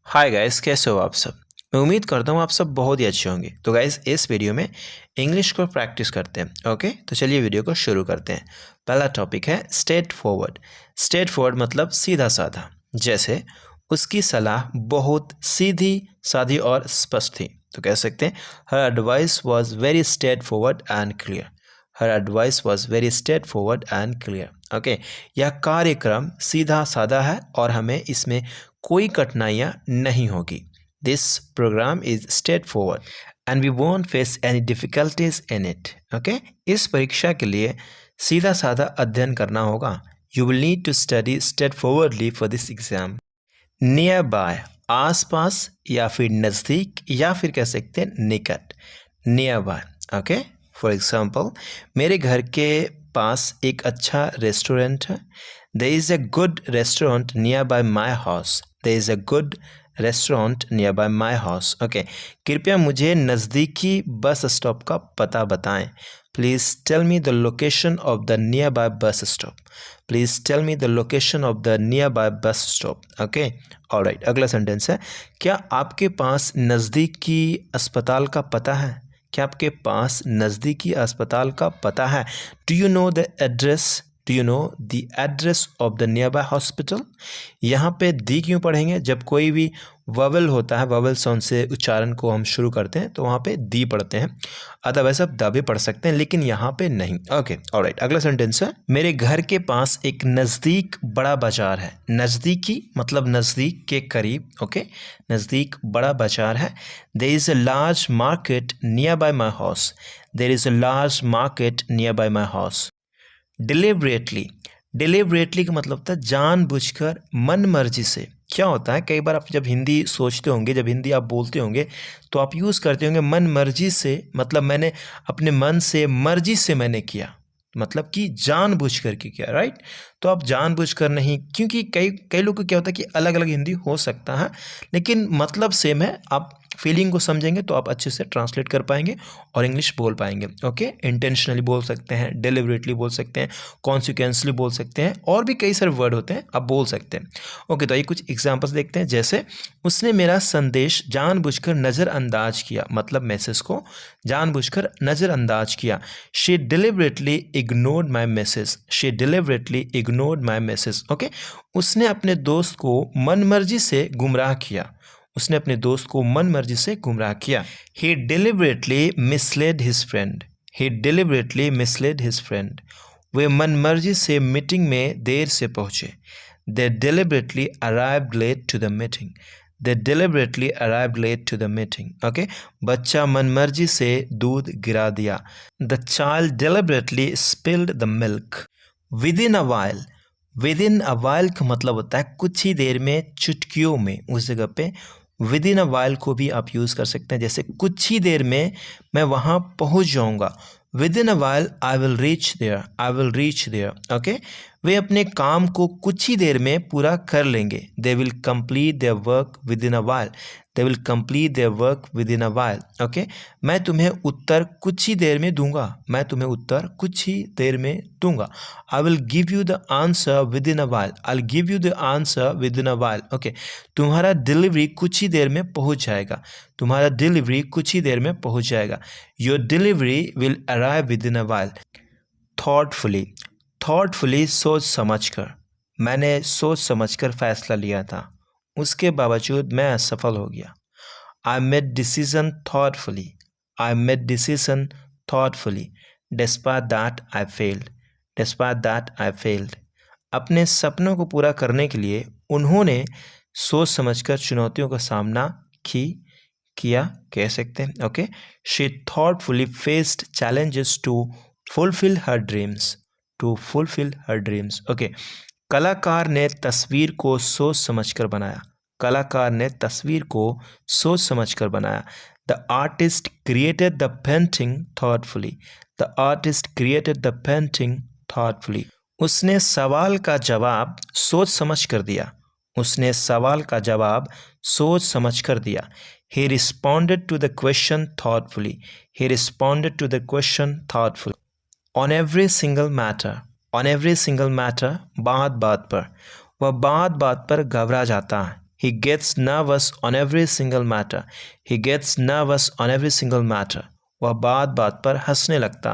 Hi guys, कैसे हो आप सब। मैं उम्मीद करता हूँ आप सब बहुत ही अच्छे होंगे। तो गाइस, इस वीडियो में इंग्लिश को प्रैक्टिस करते हैं। ओके, तो चलिए वीडियो को शुरू करते हैं। पहला टॉपिक है स्ट्रेट फॉरवर्ड। स्ट्रेट फॉरवर्ड मतलब सीधा साधा। जैसे उसकी सलाह बहुत सीधी सादी और स्पष्ट थी, तो कह सकते हैं हर advice was very straight forward and clear. Her advice was very straight forward and clear. Okay, यह कार्यक्रम सीधा साधा है और हमें इसमें कोई कठिनाइयाँ नहीं होगी। This programme is straightforward and we won't face any difficulties in it. Okay, इस परीक्षा के लिए सीधा साधा अध्ययन करना होगा। You will need to study straightforwardly for this exam. Nearby, आस पास या फिर नज़दीक या फिर कह सकते हैं निकट। Nearby, okay. For example, मेरे घर के पास एक अच्छा रेस्टोरेंट है। There is a good restaurant nearby my house. There is a good restaurant nearby my house. Okay, कृपया मुझे नज़दीकी बस स्टॉप का पता बताएं। Please tell me the location of the nearby bus stop. Please tell me the location of the nearby bus stop. Okay, alright. अगला sentence है, क्या आपके पास नज़दीकी अस्पताल का पता है। क्या आपके पास नज़दीकी अस्पताल का पता है। Do you know the address. Do you know the address of the near by hospital. यहाँ पे दी क्यों पढ़ेंगे, जब कोई भी ववल होता है, ववल साउंड से उच्चारण को हम शुरू करते हैं तो वहाँ पे दी पढ़ते हैं। अदरवाइज आप द भी पढ़ सकते हैं, लेकिन यहाँ पे नहीं। Okay, alright. अगला सेंटेंस है, मेरे घर के पास एक नज़दीक बड़ा बाजार है। नज़दीकी मतलब नज़दीक के करीब। ओके, नज़दीक बड़ा बाजार है। There is a large market nearby my house. There is a large market nearby my house. Deliberately, deliberately का मतलब होता है जानबूझकर, मन मर्जी से। क्या होता है, कई बार आप जब हिंदी सोचते होंगे, जब हिंदी आप बोलते होंगे तो आप यूज़ करते होंगे मन मर्जी से, मतलब मैंने अपने मन से, मर्जी से मैंने किया, मतलब कि जानबूझ कर के किया। राइट, तो आप जानबूझकर नहीं, क्योंकि कई कई लोग को क्या होता है कि अलग अलग हिंदी हो सकता है, लेकिन मतलब सेम है। आप फीलिंग को समझेंगे तो आप अच्छे से ट्रांसलेट कर पाएंगे और इंग्लिश बोल पाएंगे। ओके, इंटेंशनली बोल सकते हैं, डिलिबरेटली बोल सकते हैं, कॉन्सिक्वेंसली बोल सकते हैं, और भी कई सारे वर्ड होते हैं, आप बोल सकते हैं। ओके, तो ये कुछ एग्जांपल्स देखते हैं। जैसे उसने मेरा संदेश जानबूझकर नज़रअंदाज किया, मतलब मैसेज को जानबूझकर नज़रअंदाज किया। She deliberately ignored my message. She deliberately ignored my message. Okay, उसने अपने दोस्त को मनमर्जी से गुमराह किया। उसने अपने दोस्त को मन मर्जी से गुमराह किया। He deliberately misled his friend. He deliberately misled his friend. वे मन मर्जी से मीटिंग में देर से पहुंचे। They deliberately arrived late to the meeting. They deliberately arrived late to the meeting. Okay, बच्चा मन मर्जी से दूध गिरा दिया। The child deliberately spilled the milk. Within a while, within a while का मतलब होता है कुछ ही देर में, चुटकियों में। उस जगह पे विद इन अ वाइल को भी आप यूज़ कर सकते हैं। जैसे कुछ ही देर में मैं वहाँ पहुँच जाऊँगा। Within a while I will reach there. I will reach there. Okay, वे अपने काम को कुछ ही देर में पूरा कर लेंगे। They will complete their work with in a while. They will complete their work with in a while. Okay, मैं तुम्हें उत्तर कुछ ही देर में दूंगा। मैं तुम्हें उत्तर कुछ ही देर में दूंगा। I will give you the answer with in a while. I will give you the answer with in a while. Okay, तुम्हारा डिलीवरी कुछ ही देर में पहुंच जाएगा। तुम्हारा डिलीवरी कुछ ही देर में पहुंच जाएगा। Your delivery will arrive with in a while. Thoughtfully, thoughtfully सोच समझकर। मैंने सोच समझकर फैसला लिया था, उसके बावजूद मैं असफल हो गया। I made decision thoughtfully. I made decision thoughtfully despite that I failed. Despite that I failed. अपने सपनों को पूरा करने के लिए उन्होंने सोच समझकर चुनौतियों का सामना की किया, कह सकते हैं। Okay, she thoughtfully faced challenges to fulfil her dreams. To fulfil her dreams. Okay, कलाकार ने तस्वीर को सोच समझकर बनाया। कलाकार ने तस्वीर को सोच समझकर बनाया। The artist created the painting thoughtfully. The artist created the painting thoughtfully. उसने सवाल का जवाब सोच समझ कर दिया। उसने सवाल का जवाब सोच समझ कर दिया। He responded to the question thoughtfully. He responded to the question thoughtfully. On every single matter. On every single matter, बात बात पर, वह बात बात पर घबरा जाता है। He gets nervous on every single matter. He gets nervous on every single matter. वह बात बात पर हंसने लगता.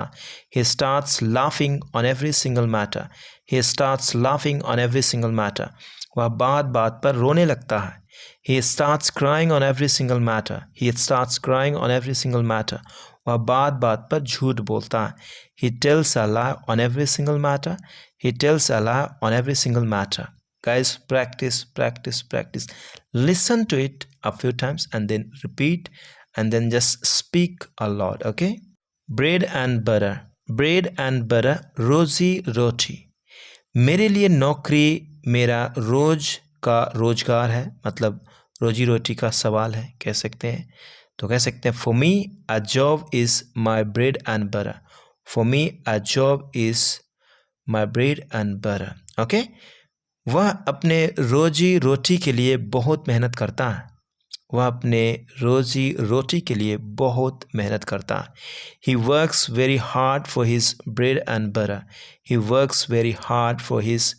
He starts laughing on every single matter. He starts laughing on every single matter. वह बात बात पर रोने लगता है. He starts crying on every single matter. He starts crying on every single matter. वह बात बात पर झूठ बोलता है. He tells a lie on every single matter. He tells a lie on every single matter. Guys, practice, practice, practice. Listen to it a few times and then repeat and then just speak a lot, okay? Bread and butter. Bread and butter, रोजी रोटी. मेरे लिए नौकरी मेरा रोज का रोजगार है, मतलब रोजी रोटी का सवाल है, कह सकते हैं. तो कह सकते हैं for me a job is my bread and butter. For me a job is my bread and butter. Okay? वह अपने रोजी रोटी के लिए बहुत मेहनत करता है. वह अपने रोजी रोटी के लिए बहुत मेहनत करता है. He works very hard for his bread and butter. He works very hard for his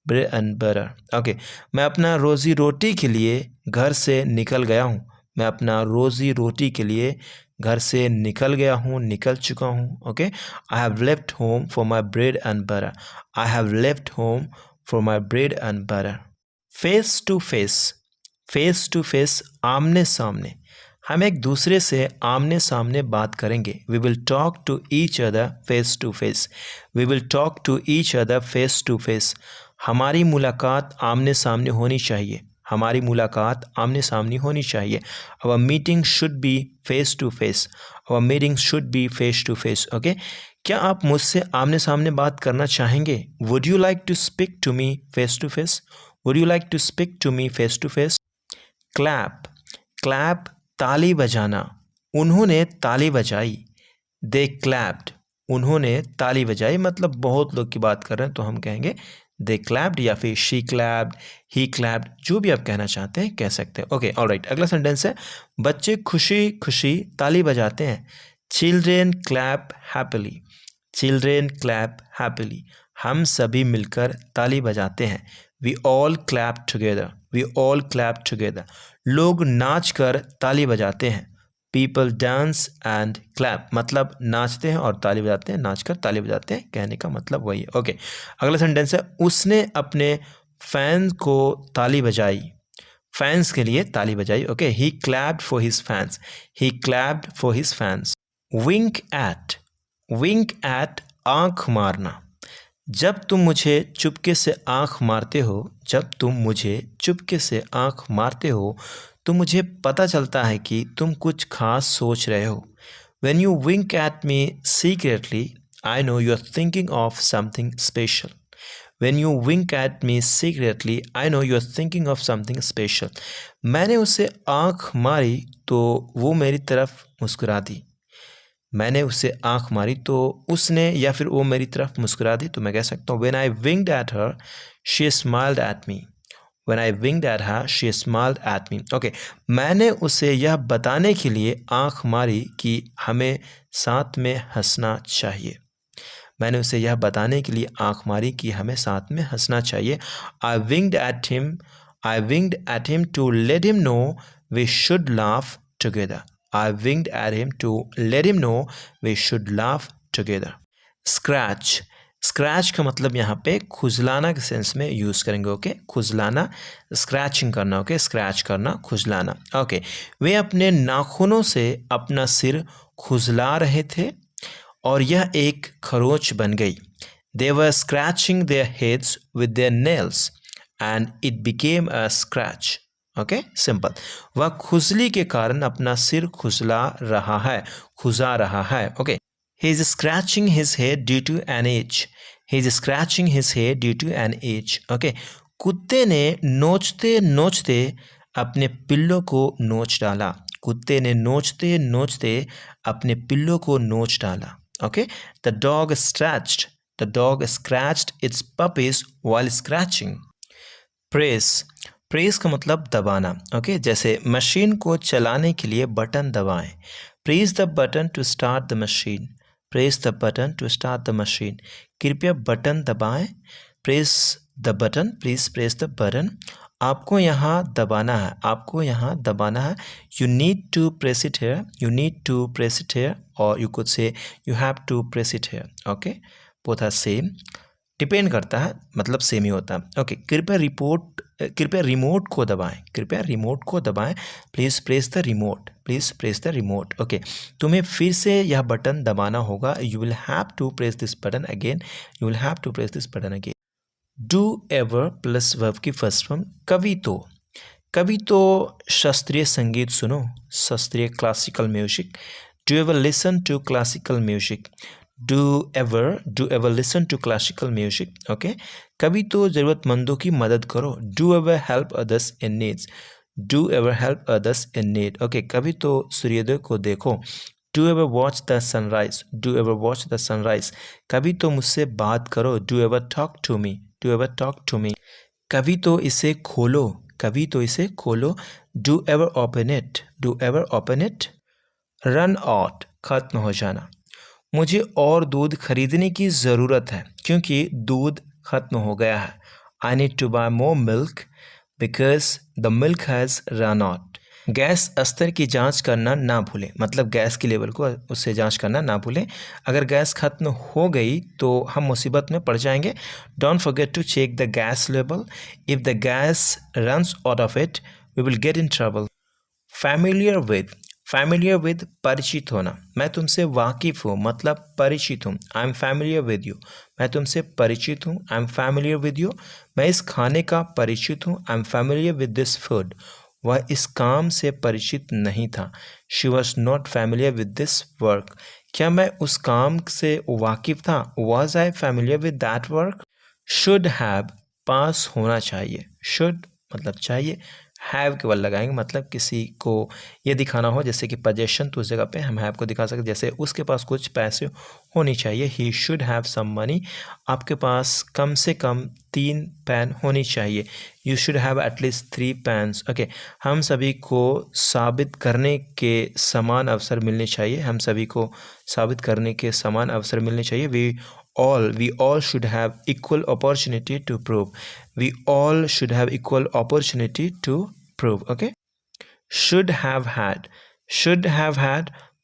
bread and butter. Okay. मैं अपना रोजी रोटी के लिए घर से निकल गया हूँ. मैं अपना रोजी रोटी के लिए घर से निकल गया हूँ, निकल चुका हूँ. Okay. I have left home for my bread and butter. I have left home for my bread and butter. Face to face. Face to face, आमने सामने. हम एक दूसरे से आमने सामने बात करेंगे. We will talk to each other face to face. We will talk to each other face to face. हमारी मुलाकात आमने सामने होनी चाहिए. हमारी मुलाकात आमने सामने होनी चाहिए. Our meeting should be face to face. Our meeting should be face to face. Okay? क्या आप मुझसे आमने सामने बात करना चाहेंगे? Would you like to speak to me face to face? Would you like to speak to me face to face? Clap. Clap, ताली बजाना. उन्होंने ताली बजाई. They clapped. उन्होंने ताली बजाई, मतलब बहुत लोग की बात कर रहे हैं तो हम कहेंगे they clapped या फिर she clapped, he clapped, जो भी आप कहना चाहते हैं कह सकते हैं. Okay, alright. अगला सेंटेंस है बच्चे खुशी खुशी ताली बजाते हैं. Children clap happily. Children clap happily. हम सभी मिलकर ताली बजाते हैं. We all clap together. We all clap together. लोग नाच कर ताली बजाते हैं. People dance and clap. मतलब नाचते हैं और ताली बजाते हैं, नाच कर ताली बजाते हैं, कहने का मतलब वही है. ओके. अगला सेंटेंस है उसने अपने फैंस को ताली बजाई. फैंस के लिए ताली बजाई. Okay. He clapped for his fans. He clapped for his fans. Wink at. Wink at, आँख मारना. जब तुम मुझे चुपके से आँख मारते हो, जब तुम मुझे चुपके से आँख मारते हो तो मुझे पता चलता है कि तुम कुछ खास सोच रहे हो. When you wink at me secretly, I know you are thinking of something special. When you wink at me secretly, I know you are thinking of something special. मैंने उसे आँख मारी तो वो मेरी तरफ मुस्कुरा दी. मैंने उसे आँख मारी तो उसने या फिर वो मेरी तरफ मुस्कुरा दी. तो मैं कह सकता हूँ When I winked at her, she smiled at me. When I winked at her, she smiled at me. Okay. मैंने उसे यह बताने के लिए आँख मारी कि हमें साथ में हंसना चाहिए. मैंने उसे यह बताने के लिए आँख मारी कि हमें साथ में हंसना चाहिए. I winked at him. I winked at him to let him know we should laugh together. I winked at him to let him know we should laugh together. Scratch. Scratch का मतलब यहाँ पे खुजलाना के सेंस में use करेंगे. Okay. खुजलाना, scratching करना. Okay. Scratch करना, खुजलाना. Okay. वे अपने नाखूनों से अपना सिर खुजला रहे थे और यह एक खरोंच बन गई. They were scratching their heads with their nails and it became a scratch. Okay. Simple. वह खुजली के कारण अपना सिर खुजला रहा है, खुजा रहा है. Okay. He is scratching his head due to an itch. He is scratching his head due to an itch. Okay. कुत्ते ने नोचते नोचते अपने पिल्लों को नोच डाला. कुत्ते ने नोचते नोचते अपने पिल्लों को नोच डाला. Okay. The dog scratched its puppies while scratching. Press. Press का मतलब दबाना. ओके. जैसे मशीन को चलाने के लिए बटन दबाएं. Press the button to start the machine. Press the button to start the machine. कृपया बटन दबाएं. Press the button. Please press the button. आपको यहाँ दबाना है, आपको यहाँ दबाना है. You need to press it here, you need to press it here, और you could say you have to press it here. Okay, both are same, depend करता है, मतलब सेम ही होता है. ओके, कृपया रिमोट को दबाएं, कृपया रिमोट को दबाएं. Please press the remote, please press the remote. Okay, तुम्हें फिर से यह बटन दबाना होगा. You will have to press this button again, you will have to press this button again. Do ever plus verb की first form. कभी तो शास्त्रीय संगीत सुनो, शास्त्रीय classical music. Do ever listen to classical music, do ever listen to classical music. Okay, कभी तो ज़रूरतमंदों की मदद करो. Do ever help others in needs, do ever help others in need. Okay, कभी तो सूर्योदय को देखो. Do ever watch the sunrise, do ever watch the sunrise. कभी तो मुझसे बात करो. Do ever talk to me, do ever talk to me. कभी तो इसे खोलो, कभी तो इसे खोलो. Do ever open it, do ever open it. Run out, खत्म हो जाना. मुझे और दूध खरीदने की ज़रूरत है क्योंकि दूध खत्म हो गया है. I need to buy more milk because the milk has run out. Gas स्तर की जांच करना ना भूलें, मतलब गैस की लेवल को उससे जांच करना ना भूलें. अगर गैस खत्म हो गई तो हम मुसीबत में पड़ जाएंगे. Don't forget to check the gas level. If the gas runs out of it we will get in trouble. Familiar with, परिचित होना. मैं तुमसे वाकिफ़ हूँ, मतलब परिचित हूँ. I am familiar with you, मैं तुमसे परिचित हूँ. I am familiar with you. मैं इस खाने का परिचित हूँ. I am familiar with this food. वह इस काम से परिचित नहीं था. She was not familiar with this work. क्या मैं उस काम से वाकिफ़ था. Was I familiar with that work. Should have, पास होना चाहिए. शुड मतलब चाहिए, हैव केवल लगाएंगे, मतलब किसी को ये दिखाना हो, जैसे कि पोजेशन, तो उस जगह पे हम हैव को दिखा सकते. जैसे उसके पास कुछ पैसे होनी चाहिए. He should have some money. आपके पास कम से कम 3 पेन होनी चाहिए. You should have at least 3 pens. Okay, हम सभी को साबित करने के समान अवसर मिलने चाहिए. हम सभी को साबित करने के समान अवसर मिलने चाहिए. we all should have equal opportunity to prove. We all should have equal opportunity to prove. Okay, should have had,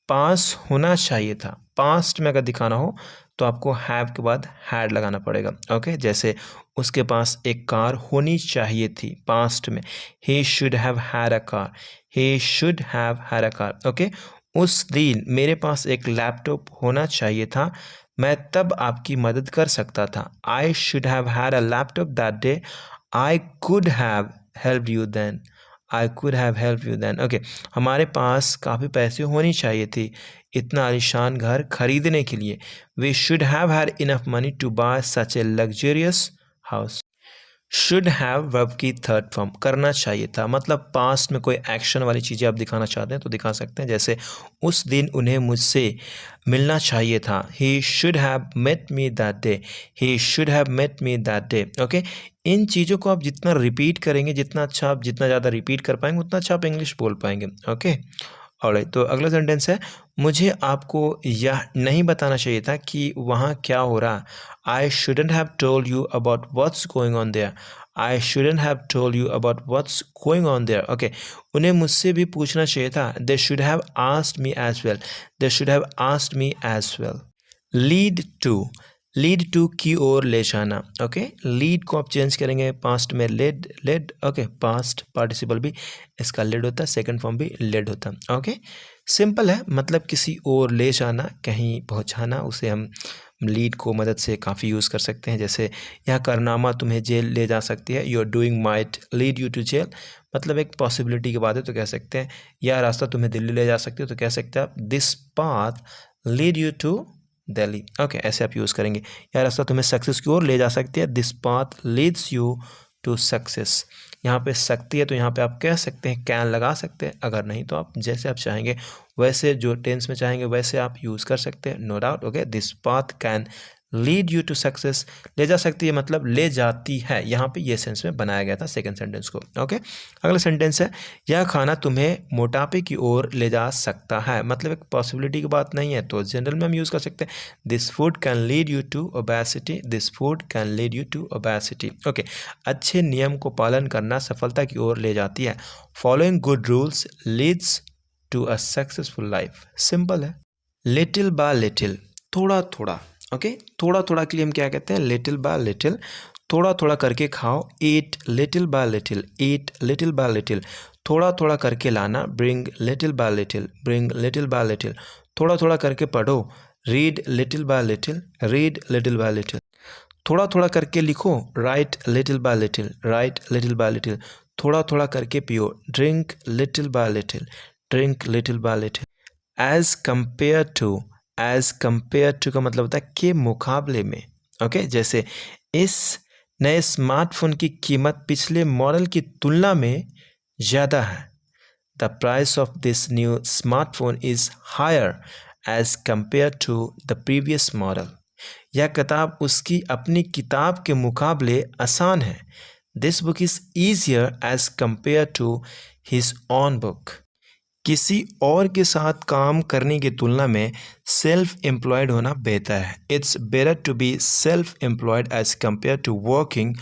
पास होना चाहिए था. पास्ट में अगर दिखाना हो तो आपको हैव के बाद हैड लगाना पड़ेगा. ओके, जैसे उसके पास एक कार होनी चाहिए थी, पास्ट में. ही should have had a car, he should have had a car. Okay, उस दिन मेरे पास एक लैपटॉप होना चाहिए था. मैं तब आपकी मदद कर सकता था. I should have had a laptop that day. I could have help you then. I could have help you then. Okay, हमारे पास काफ़ी पैसे होनी चाहिए थी इतना आलीशान घर खरीदने के लिए. We should have had enough money to buy such a luxurious house. Should have verb की थर्ड फॉर्म, करना चाहिए था, मतलब पास्ट में कोई एक्शन वाली चीज़ें आप दिखाना चाहते हैं तो दिखा सकते हैं. जैसे उस दिन उन्हें मुझसे मिलना चाहिए था. He should have met me that day. He should have met me that day. Okay, इन चीज़ों को आप जितना रिपीट करेंगे, जितना ज़्यादा रिपीट कर पाएंगे उतना अच्छा आप इंग्लिश बोल पाएंगे. Okay, alright. तो अगला सेंटेंस है, मुझे आपको यह नहीं बताना चाहिए था कि वहाँ क्या हो रहा. I shouldn't have told you about what's going on there. I shouldn't have told you about what's going on there. Okay, उन्हें मुझसे भी पूछना चाहिए था. They should have asked me as well. They should have asked me as well. Lead to की ओर ले जाना. ओके, लीड को आप चेंज करेंगे पास्ट में लेड. ओके, पास्ट पार्टिसिपल भी इसका लेड होता है, सेकंड फॉर्म भी लेड होता है. ओके, सिंपल है, मतलब किसी ओर ले जाना, कहीं पहुंचाना, उसे हम लीड को मदद से काफ़ी यूज़ कर सकते हैं. जैसे यह कारनामा तुम्हें जेल ले जा सकती है. Your doing might lead you to jail, मतलब एक पॉसिबिलिटी की बात है तो कह सकते हैं. यह रास्ता तुम्हें दिल्ली ले जा सकती है तो कह सकते हैं आप this path lead you to Delhi. Okay, ऐसे आप यूज़ करेंगे. यह रास्ता तुम्हें सक्सेस की ओर ले जा सकती है. This path leads you to success. यहाँ पे सकती है तो यहाँ पे आप कह सकते हैं कैन लगा सकते हैं. अगर नहीं तो आप जैसे आप चाहेंगे वैसे, जो टेंस में चाहेंगे वैसे आप यूज़ कर सकते हैं, no doubt. Okay, this path can lead you to success, ले जा सकती है मतलब ले जाती है, यहाँ पे ये सेंस में बनाया गया था सेकंड सेंटेंस को। ओके, अगला सेंटेंस है यह खाना तुम्हें मोटापे की ओर ले जा सकता है, मतलब एक पॉसिबिलिटी की बात नहीं है, तो जनरल में हम यूज़ कर सकते हैं this food can lead you to obesity, this food can lead you to obesity. Okay, अच्छे नियम को पालन करना सफलता की ओर ले जाती है, following good rules leads to a successful life. Simple है, लिटिल बाय लिटिल, थोड़ा थोड़ा। ओके, थोड़ा थोड़ा के लिए हम क्या कहते हैं, लिटिल बाय लिटिल, थोड़ा थोड़ा करके खाओ, eat little by little, eat little by little, थोड़ा थोड़ा करके लाना, bring little by little, bring little by little, थोड़ा थोड़ा करके पढ़ो, read little by little, read little by little, थोड़ा थोड़ा करके लिखो, write little by little, write little by little, थोड़ा थोड़ा करके पियो, drink little by little, drink little by little. As compared to का मतलब होता है के मुकाबले में। ओके, जैसे इस नए स्मार्टफोन की कीमत पिछले मॉडल की तुलना में ज़्यादा है, the price of this new smartphone is higher as compared to the previous model, यह किताब उसकी अपनी किताब के मुकाबले आसान है, this book is easier as compared to his own book, किसी और के साथ काम करने की तुलना में सेल्फ एम्प्लॉयड होना बेहतर है, it's better to be self employed as compared to working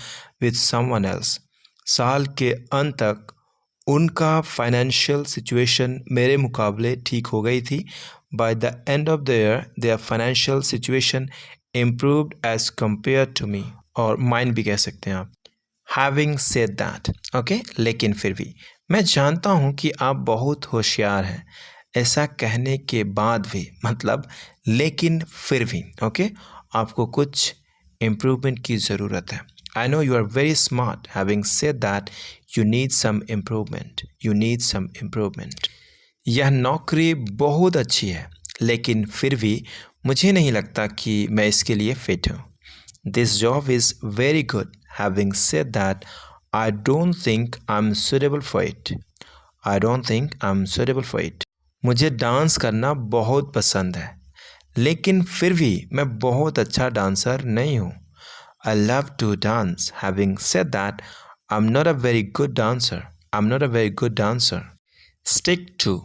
with someone else. साल के अंत तक उनका फाइनेंशियल सिचुएशन मेरे मुकाबले ठीक हो गई थी, by the end of the year their financial situation improved as compared to me, और माइंड भी कह सकते हैं आप। हैविंग सेड दैट, ओके, लेकिन फिर भी, मैं जानता हूँ कि आप बहुत होशियार हैं, ऐसा कहने के बाद भी, मतलब लेकिन फिर भी, ओके, आपको कुछ इम्प्रूवमेंट की ज़रूरत है। I know you are very smart, having said that you need some improvement, you need some improvement. यह नौकरी बहुत अच्छी है, लेकिन फिर भी मुझे नहीं लगता कि मैं इसके लिए फिट हूँ। This job is very good, having said that I don't think I'm suitable for it. I don't think I'm suitable for it. मुझे डांस करना बहुत पसंद है, लेकिन फिर भी मैं बहुत अच्छा डांसर नहीं हूँ। I love to dance. Having said that, I'm not a very good dancer. I'm not a very good dancer. Stick to.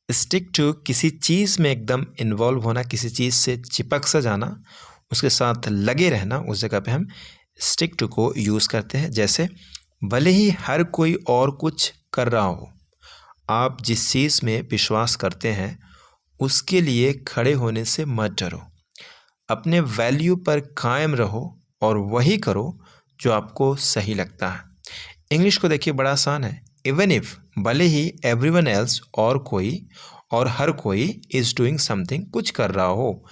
Stick to किसी चीज़ में एकदम इन्वॉल्व होना, किसी चीज़ से चिपक सा जाना, उसके साथ लगे रहना, उस जगह पे हम stick to को यूज़ करते हैं। जैसे भले ही हर कोई और कुछ कर रहा हो, आप जिस चीज़ में विश्वास करते हैं उसके लिए खड़े होने से मत डरो, अपने वैल्यू पर कायम रहो और वही करो जो आपको सही लगता है। इंग्लिश को देखिए, बड़ा आसान है। इवन इफ, भले ही एवरीवन एल्स, और कोई और हर कोई, इज़ डूइंग समथिंग, कुछ कर रहा हो,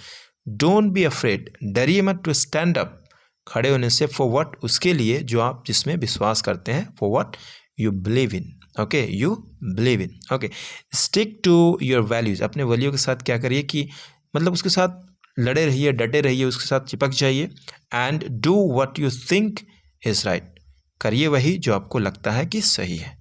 डोंट बी अफ्रेड, डरिए मत, टू स्टैंड अप, खड़े होने से, फॉर व्हाट, उसके लिए जो आप जिसमें विश्वास करते हैं, for what you believe in, okay, you believe in. Okay, stick to your values, अपने वैल्यू के साथ क्या करिए कि मतलब उसके साथ लड़े रहिए, डटे रहिए, उसके साथ चिपक जाइए। And do what you think is right, करिए वही जो आपको लगता है कि सही है।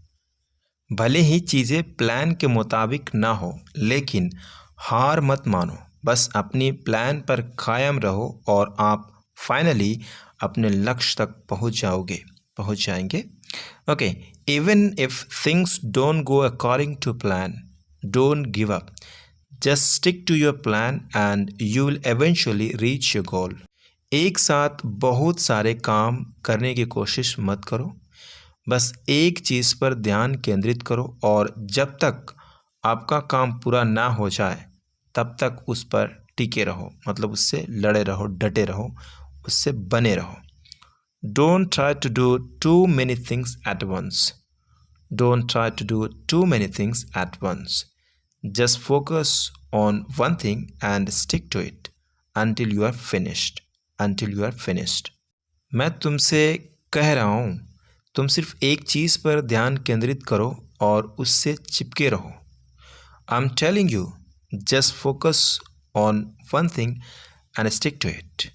भले ही चीज़ें प्लान के मुताबिक ना हो, लेकिन हार मत मानो, बस अपनी प्लान पर कायम रहो और आप फाइनली अपने लक्ष्य तक पहुंच जाएंगे। Okay, even if things don't go according to plan, don't give up, just stick to your plan and you will eventually reach your goal. एक साथ बहुत सारे काम करने की कोशिश मत करो, बस एक चीज़ पर ध्यान केंद्रित करो, और जब तक आपका काम पूरा ना हो जाए तब तक उस पर टिके रहो, मतलब उससे लड़े रहो, डटे रहो, उससे बने रहो। Don't try to do too many things at once, don't try to do too many things at once, just focus on one thing and stick to it until you are finished, until you are finished। मैं तुमसे कह रहा हूँ, तुम सिर्फ एक चीज़ पर ध्यान केंद्रित करो और उससे चिपके रहो। I'm telling you, just focus on one thing and stick to it।